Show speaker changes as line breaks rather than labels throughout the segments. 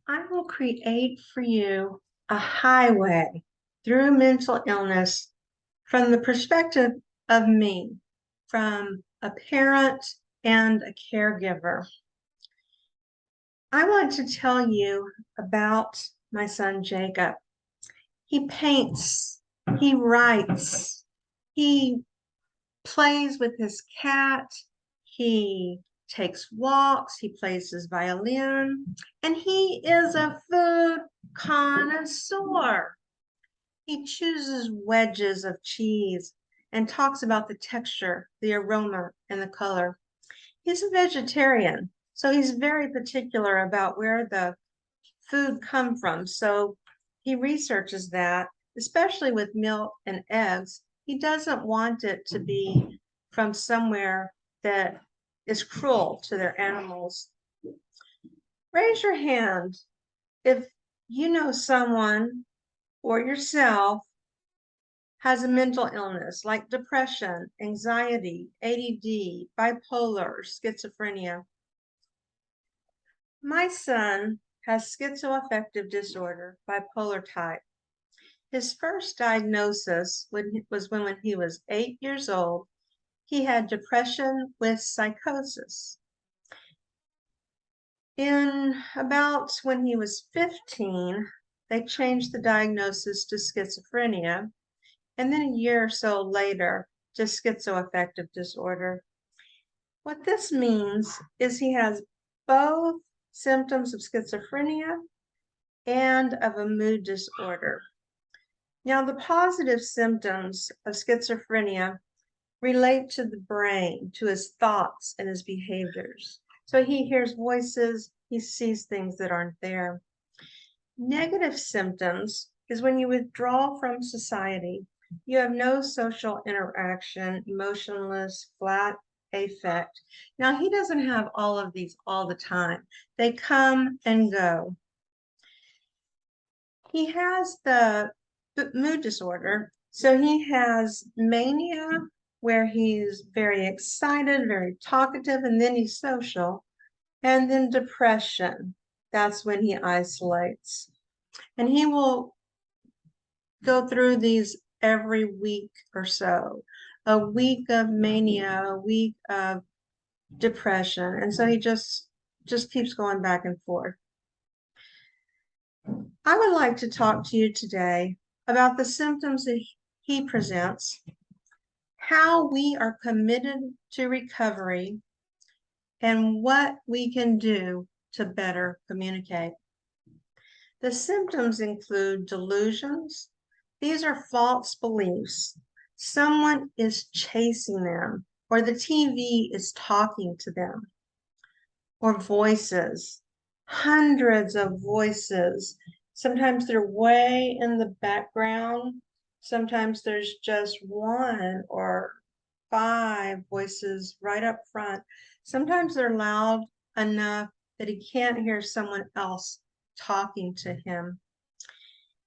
I will create for you a highway through mental illness from the perspective of me, from a parent and a caregiver. I want to tell you about my son Jacob. He paints, he writes, he plays with his cat, he takes walks, he plays his violin, and he is a food connoisseur. He chooses wedges of cheese and talks about the texture, the aroma, and the color. He's a vegetarian, so he's very particular about where the food come from. So he researches that, especially with milk and eggs. He doesn't want it to be from somewhere that is cruel to their animals. Raise your hand if you know someone or yourself has a mental illness like depression, anxiety, ADD, bipolar, schizophrenia. My son has schizoaffective disorder, bipolar type. His first diagnosis was when he was 8 years old. He had depression with psychosis. In about when he was 15, they changed the diagnosis to schizophrenia, and then a year or so later to schizoaffective disorder. What this means is he has both symptoms of schizophrenia and of a mood disorder. Now, the positive symptoms of schizophrenia relate to the brain, to his thoughts and his behaviors. So he hears voices, he sees things that aren't there. Negative symptoms is when you withdraw from society. You have no social interaction, emotionless, flat affect. Now, he doesn't have all of these all the time. They come and go. He has the mood disorder. So he has mania, where he's very excited, very talkative, and then he's social. And then depression, that's when he isolates. And he will go through these every week or so, a week of mania, a week of depression. And so he just keeps going back and forth. I would like to talk to you today about the symptoms that he presents, how we are committed to recovery, and what we can do to better communicate. The symptoms include delusions. These are false beliefs. Someone is chasing them, or the TV is talking to them, or voices, hundreds of voices. Sometimes they're way in the background. Sometimes there's just one or five voices right up front. Sometimes they're loud enough that he can't hear someone else talking to him.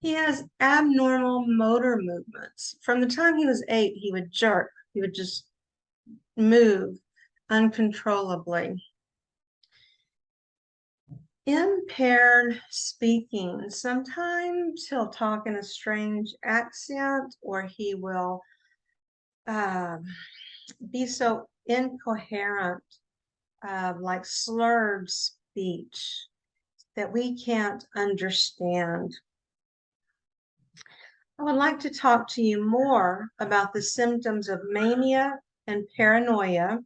He has abnormal motor movements. From the time he was 8, he would jerk. He would just move uncontrollably. Impaired speaking. Sometimes he'll talk in a strange accent, or he will be so incoherent, like slurred speech that we can't understand. I would like to talk to you more about the symptoms of mania and paranoia.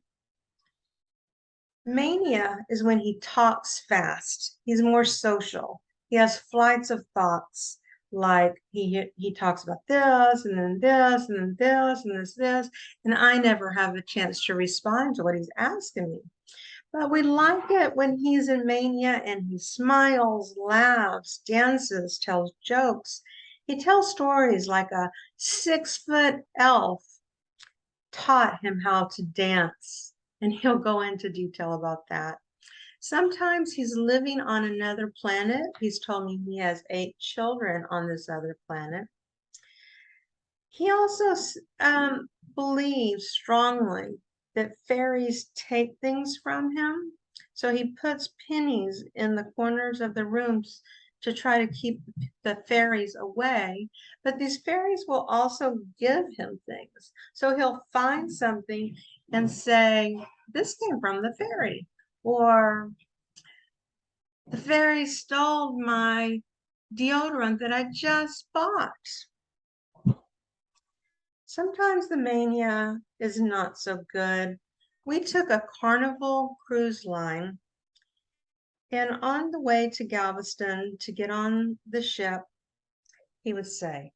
Mania is when he talks fast. He's more social. He has flights of thoughts, like he talks about this and then this and then this and this, and I never have a chance to respond to what he's asking me. But we like it when he's in mania and he smiles, laughs, dances, tells jokes. He tells stories like a 6-foot elf taught him how to dance, and he'll go into detail about that. Sometimes he's living on another planet. He's told me he has 8 children on this other planet. He also believes strongly that fairies take things from him. So he puts pennies in the corners of the rooms to try to keep the fairies away. But these fairies will also give him things. So he'll find something and say, this came from the fairy, or the fairy stole my deodorant that I just bought. Sometimes the mania is not so good. We took a Carnival cruise line, and on the way to Galveston to get on the ship, he would say,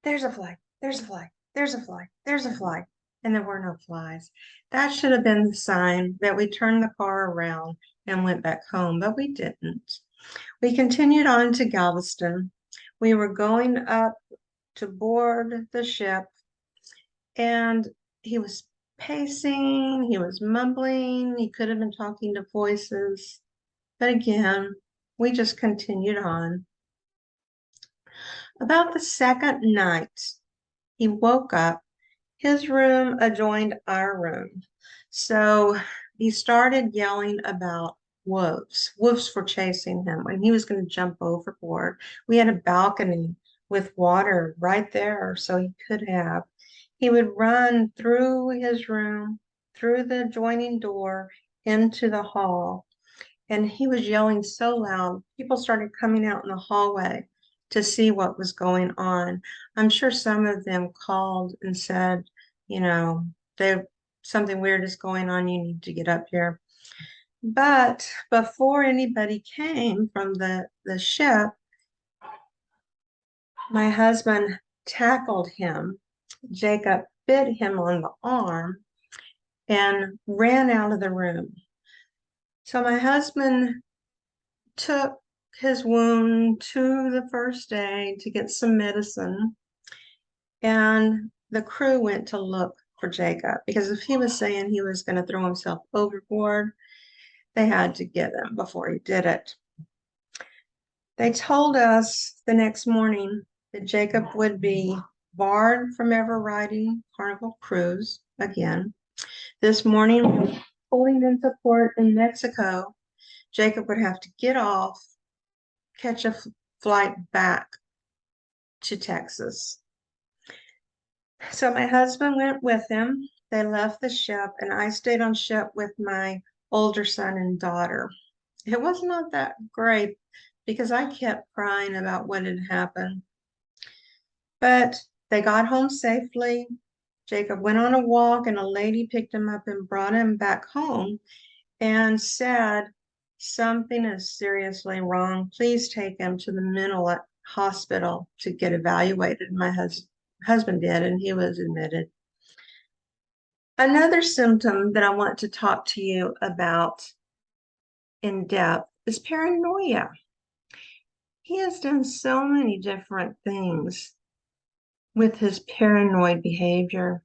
there's a fly, there's a fly, there's a fly, there's a fly. And there were no flies. That should have been the sign that we turned the car around and went back home, but we didn't. We continued on to Galveston. We were going up to board the ship, and he was pacing, he was mumbling, he could have been talking to voices. But again, we just continued on. About the second night, he woke up. His room adjoined our room. So he started yelling about wolves. Wolves were chasing him when he was going to jump overboard. We had a balcony with water right there, so he could have. He would run through his room, through the adjoining door, into the hall. And he was yelling so loud, people started coming out in the hallway to see what was going on. I'm sure some of them called and said, you know, they something weird is going on, you need to get up here. But before anybody came from the ship, my husband tackled him. Jacob bit him on the arm and ran out of the room. So my husband took his wound to the first aid to get some medicine, and the crew went to look for Jacob, because if he was saying he was going to throw himself overboard, they had to get him before he did it. They told us the next morning that Jacob would be barred from ever riding Carnival Cruise again. This morning, pulling into port in Mexico, Jacob would have to get off, catch a flight back to Texas. So my husband went with him. They left the ship, and I stayed on ship with my older son and daughter. It was not that great because I kept crying about what had happened. But they got home safely. Jacob went on a walk, and a lady picked him up and brought him back home and said, something is seriously wrong. Please take him to the mental hospital to get evaluated. My husband did, and he was admitted. Another symptom that I want to talk to you about in depth is paranoia. He has done so many different things with his paranoid behavior.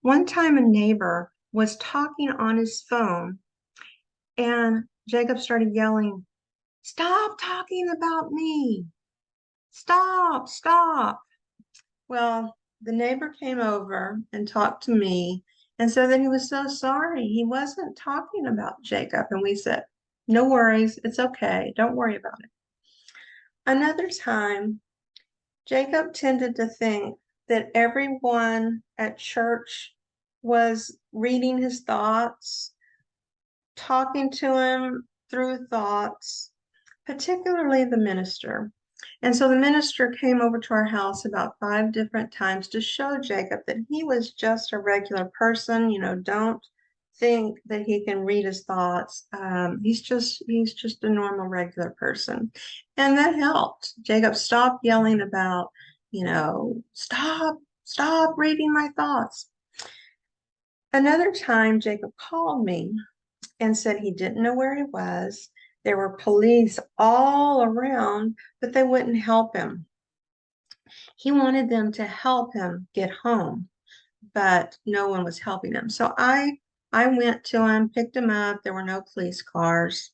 One time, a neighbor was talking on his phone, and Jacob started yelling, "Stop talking about me! Stop, stop." Well, the neighbor came over and talked to me and said that he was so sorry. He wasn't talking about Jacob. And we said, no worries, it's okay. Don't worry about it. Another time, Jacob tended to think that everyone at church was reading his thoughts, talking to him through thoughts, particularly the minister. And so the minister came over to our house about 5 different times to show Jacob that he was just a regular person. Don't think that he can read his thoughts. He's just a normal, regular person. And that helped. Jacob stopped yelling about, stop reading my thoughts. Another time, Jacob called me and said he didn't know where he was. There were police all around, but they wouldn't help him. He wanted them to help him get home, but no one was helping him. So I went to him, picked him up. There were no police cars.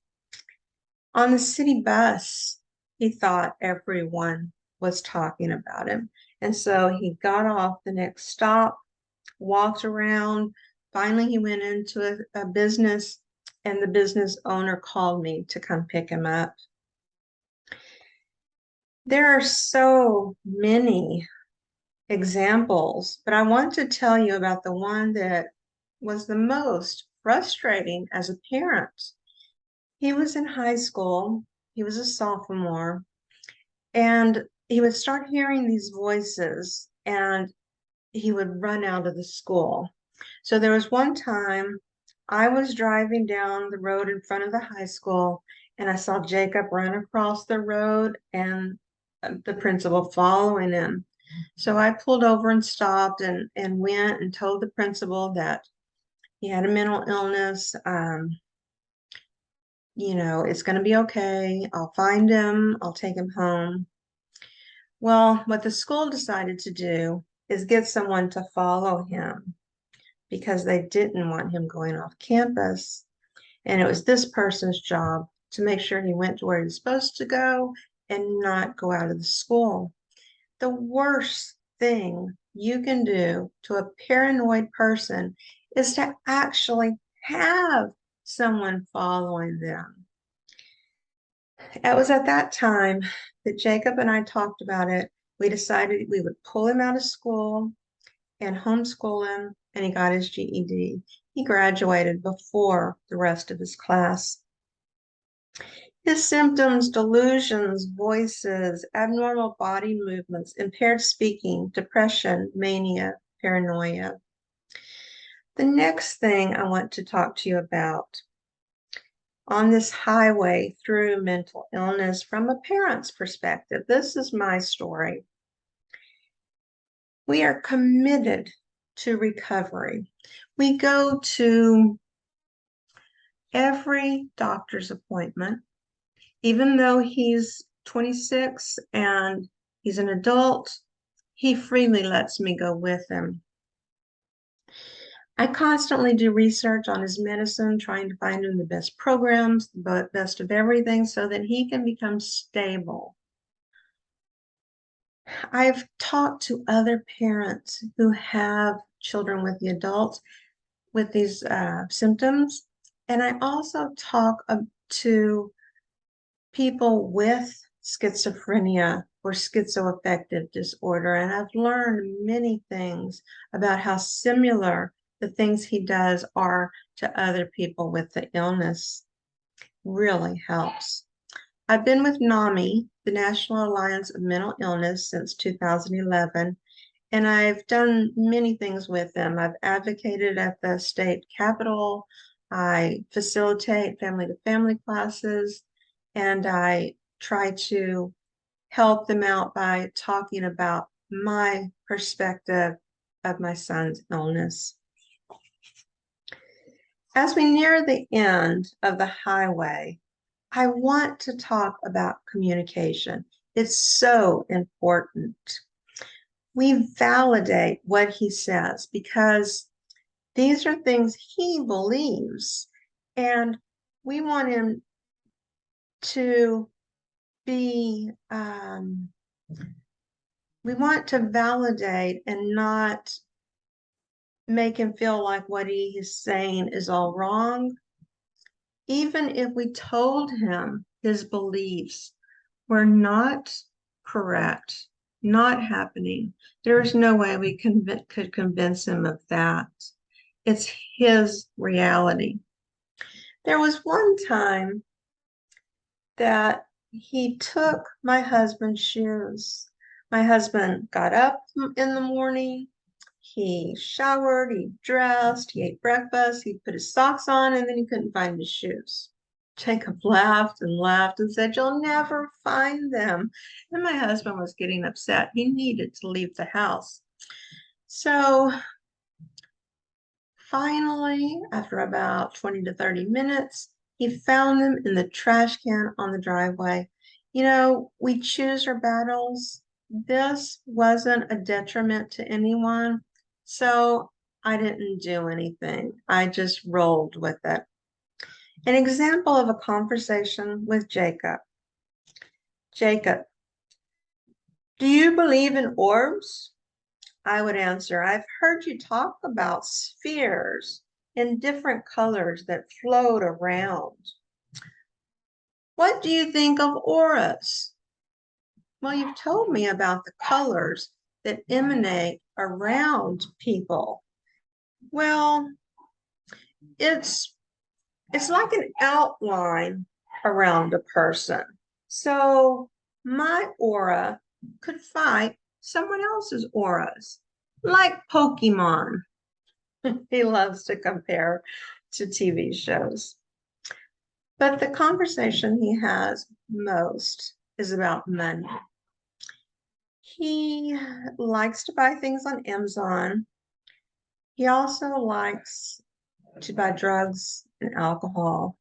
On the city bus, he thought everyone was talking about him. And so he got off the next stop, walked around. Finally, he went into a business and the business owner called me to come pick him up. There are so many examples, but I want to tell you about the one that was the most frustrating as a parent. He was in high school, he was a sophomore, and he would start hearing these voices and he would run out of the school. So there was one time I was driving down the road in front of the high school and I saw Jacob run across the road and the principal following him. So I pulled over and stopped and went and told the principal that he had a mental illness. It's going to be okay. I'll find him. I'll take him home. Well, what the school decided to do is get someone to follow him because they didn't want him going off campus. And it was this person's job to make sure he went to where he was supposed to go and not go out of the school. The worst thing you can do to a paranoid person is to actually have someone following them. It was at that time that Jacob and I talked about it. We decided we would pull him out of school and homeschool him, and he got his GED. He graduated before the rest of his class. His symptoms, delusions, voices, abnormal body movements, impaired speaking, depression, mania, paranoia. The next thing I want to talk to you about on this highway through mental illness from a parent's perspective. This is my story. We are committed to recovery. We go to every doctor's appointment, even though he's 26 and he's an adult, he freely lets me go with him. I constantly do research on his medicine, trying to find him the best programs, the best of everything, so that he can become stable. I've talked to other parents who have children with the adults with these symptoms, and I also talk to people with schizophrenia or schizoaffective disorder, and I've learned many things about how similar the things he does are to other people with the illness. Really helps. I've been with NAMI, the National Alliance of Mental Illness, since 2011, and I've done many things with them. I've advocated at the state capitol. I facilitate family-to-family classes, and I try to help them out by talking about my perspective of my son's illness. As we near the end of the highway, I want to talk about communication. It's so important. We validate what he says because these are things he believes, and we want him to be, we want to validate and not make him feel like what he is saying is all wrong. Even if we told him his beliefs were not correct, not happening, there is no way we could convince him of that. It's his reality. There was one time that he took my husband's shoes. My husband got up in the morning, he showered, he dressed, he ate breakfast, he put his socks on, and then he couldn't find his shoes. Jacob laughed and said, "You'll never find them." And my husband was getting upset. He needed to leave the house. So finally, after about 20 to 30 minutes, he found them in the trash can on the driveway. We choose our battles. This wasn't a detriment to anyone, so I didn't do anything. I just rolled with it. An example of a conversation with Jacob. Jacob, do you believe in orbs? I would answer, I've heard you talk about spheres. in different colors that float around. What do you think of auras? Well, you've told me about the colors that emanate around people. Well, it's like an outline around a person. So my aura could fight someone else's auras, like Pokemon. He loves to compare to TV shows. But the conversation he has most is about money. He likes to buy things on Amazon. He also likes to buy drugs and alcohol.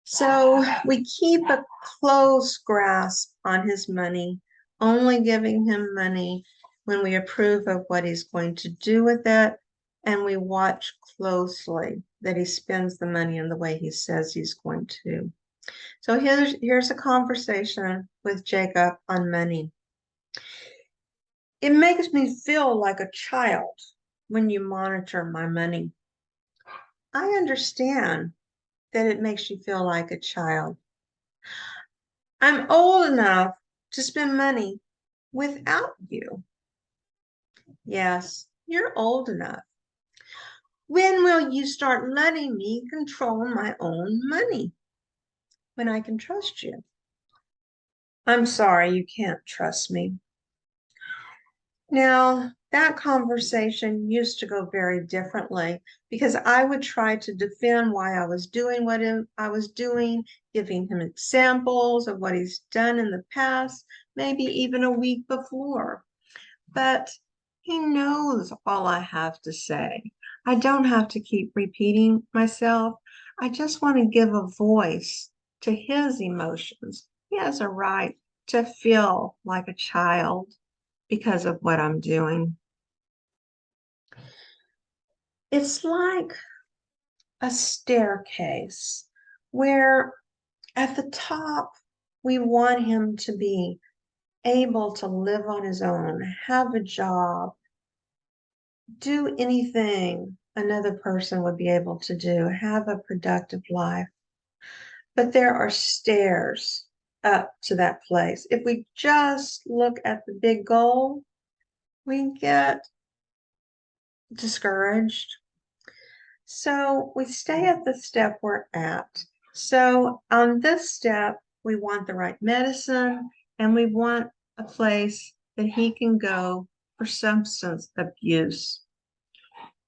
So we keep a close grasp on his money, only giving him money when we approve of what he's going to do with it, and we watch closely that he spends the money in the way he says he's going to. So here's a conversation with Jacob on money. It makes me feel like a child when you monitor my money. I understand that it makes you feel like a child. I'm old enough to spend money without you. Yes, you're old enough. When will you start letting me control my own money? When I can trust you. I'm sorry you can't trust me. Now, that conversation used to go very differently because I would try to defend why I was doing what I was doing, giving him examples of what he's done in the past, maybe even a week before. But he knows all I have to say. I don't have to keep repeating myself. I just want to give a voice to his emotions. He has a right to feel like a child because of what I'm doing. It's like a staircase where at the top, we want him to be able to live on his own, have a job, do anything another person would be able to do, have a productive life. But there are stairs up to that place. If we just look at the big goal, we get discouraged. So we stay at the step we're at. So on this step, we want the right medicine and we want a place that he can go for substance abuse.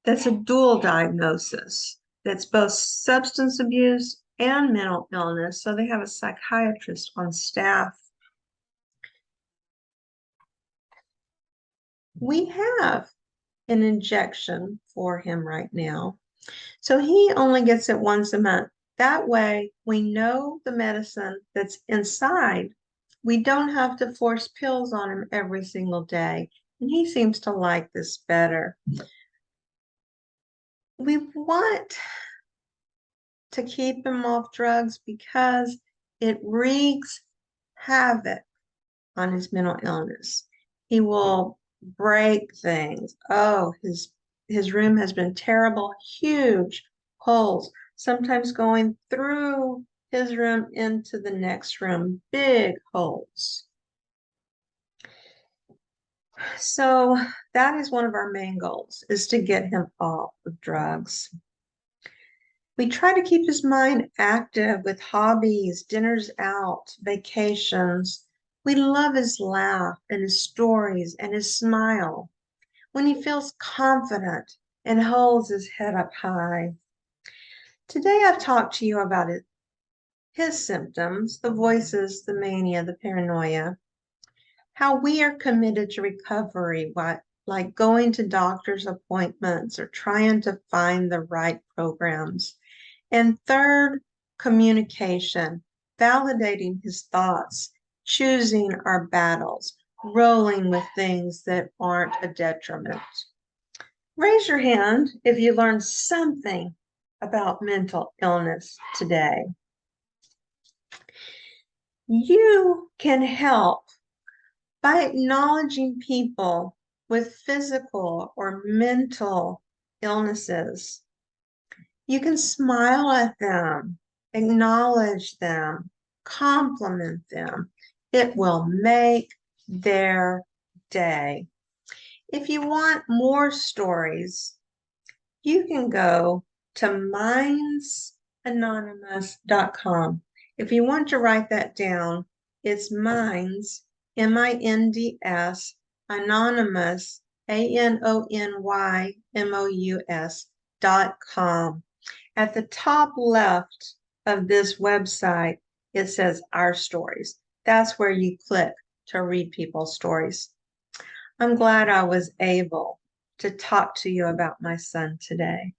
That's a dual diagnosis. That's both substance abuse and mental illness. So they have a psychiatrist on staff. We have an injection for him right now. So he only gets it once a month. That way, we know the medicine that's inside. We don't have to force pills on him every single day. And he seems to like this better. We want to keep him off drugs because it wreaks havoc on his mental illness. He will break things. Oh, his room has been terrible, huge holes, sometimes going through his room into the next room, big holes. So that is one of our main goals, is to get him off of drugs. We try to keep his mind active with hobbies, dinners out, vacations. We love his laugh and his stories and his smile when he feels confident and holds his head up high. Today I've talked to you about his symptoms, the voices, the mania, the paranoia, how we are committed to recovery, like going to doctor's appointments or trying to find the right programs. And third, communication, validating his thoughts, choosing our battles, rolling with things that aren't a detriment. Raise your hand if you learned something about mental illness today. You can help by acknowledging people with physical or mental illnesses. You can smile at them, acknowledge them, compliment them. It will make their day. If you want more stories, you can go to mindsanonymous.com. If you want to write that down, it's minds, M-I-N-D-S, anonymous, ANONYMOUS.com. At the top left of this website, it says Our Stories. That's where you click to read people's stories. I'm glad I was able to talk to you about my son today.